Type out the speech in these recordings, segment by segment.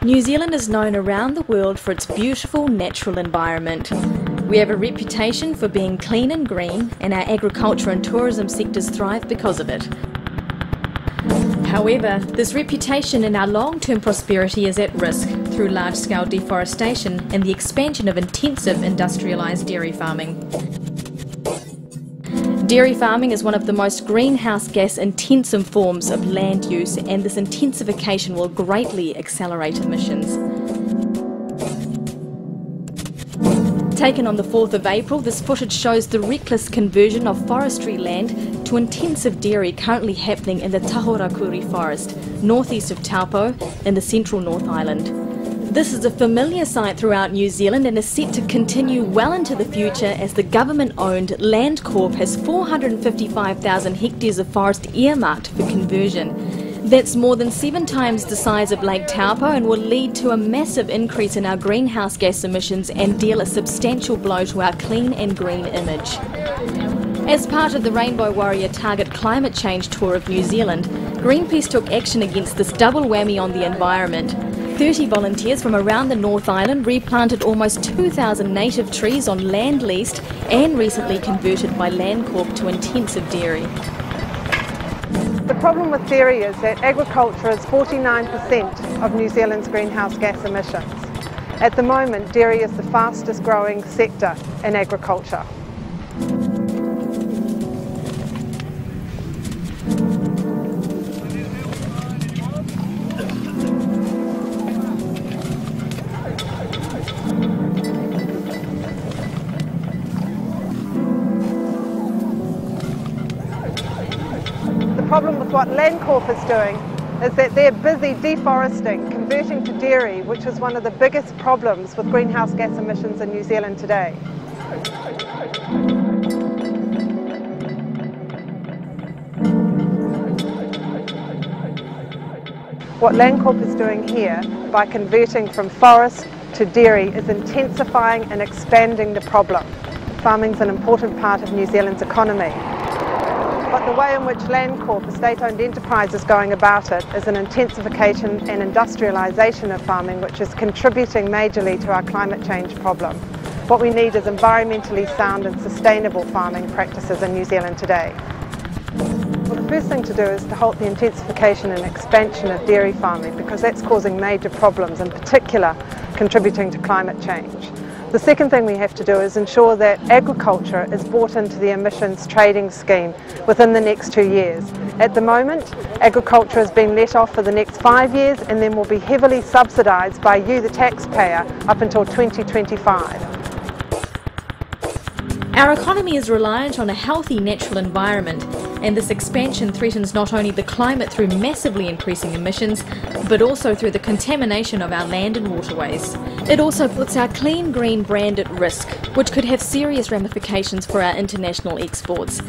New Zealand is known around the world for its beautiful natural environment. We have a reputation for being clean and green, and our agriculture and tourism sectors thrive because of it. However, this reputation and our long-term prosperity is at risk through large-scale deforestation and the expansion of intensive industrialised dairy farming. Dairy farming is one of the most greenhouse gas intensive forms of land use, and this intensification will greatly accelerate emissions. Taken on the 4th of April, this footage shows the reckless conversion of forestry land to intensive dairy currently happening in the Tahorakuri Forest, northeast of Taupo in the central North Island. This is a familiar sight throughout New Zealand and is set to continue well into the future as the government-owned Landcorp has 455,000 hectares of forest earmarked for conversion. That's more than 7 times the size of Lake Taupo and will lead to a massive increase in our greenhouse gas emissions and deal a substantial blow to our clean and green image. As part of the Rainbow Warrior Target Climate Change Tour of New Zealand, Greenpeace took action against this double whammy on the environment. 30 volunteers from around the North Island replanted almost 2,000 native trees on land leased and recently converted by Landcorp to intensive dairy. The problem with dairy is that agriculture is 49% of New Zealand's greenhouse gas emissions. At the moment, dairy is the fastest growing sector in agriculture. The problem with what Landcorp is doing is that they're busy deforesting, converting to dairy, which is one of the biggest problems with greenhouse gas emissions in New Zealand today. What Landcorp is doing here by converting from forest to dairy is intensifying and expanding the problem. Farming is an important part of New Zealand's economy. But the way in which Landcorp, a state-owned enterprise, is going about it is an intensification and industrialisation of farming, which is contributing majorly to our climate change problem. What we need is environmentally sound and sustainable farming practices in New Zealand today. Well, the first thing to do is to halt the intensification and expansion of dairy farming, because that's causing major problems, in particular contributing to climate change. The second thing we have to do is ensure that agriculture is brought into the emissions trading scheme within the next 2 years. At the moment, agriculture is being let off for the next 5 years and then will be heavily subsidised by you, the taxpayer, up until 2025. Our economy is reliant on a healthy natural environment, and this expansion threatens not only the climate through massively increasing emissions, but also through the contamination of our land and waterways. It also puts our clean green brand at risk, which could have serious ramifications for our international exports.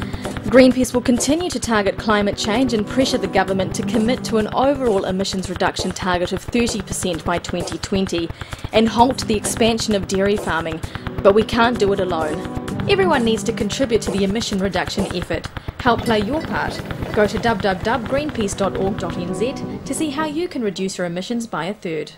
Greenpeace will continue to target climate change and pressure the government to commit to an overall emissions reduction target of 30% by 2020 and halt the expansion of dairy farming, but we can't do it alone. Everyone needs to contribute to the emission reduction effort. Help play your part. Go to www.greenpeace.org.nz to see how you can reduce your emissions by 1/3.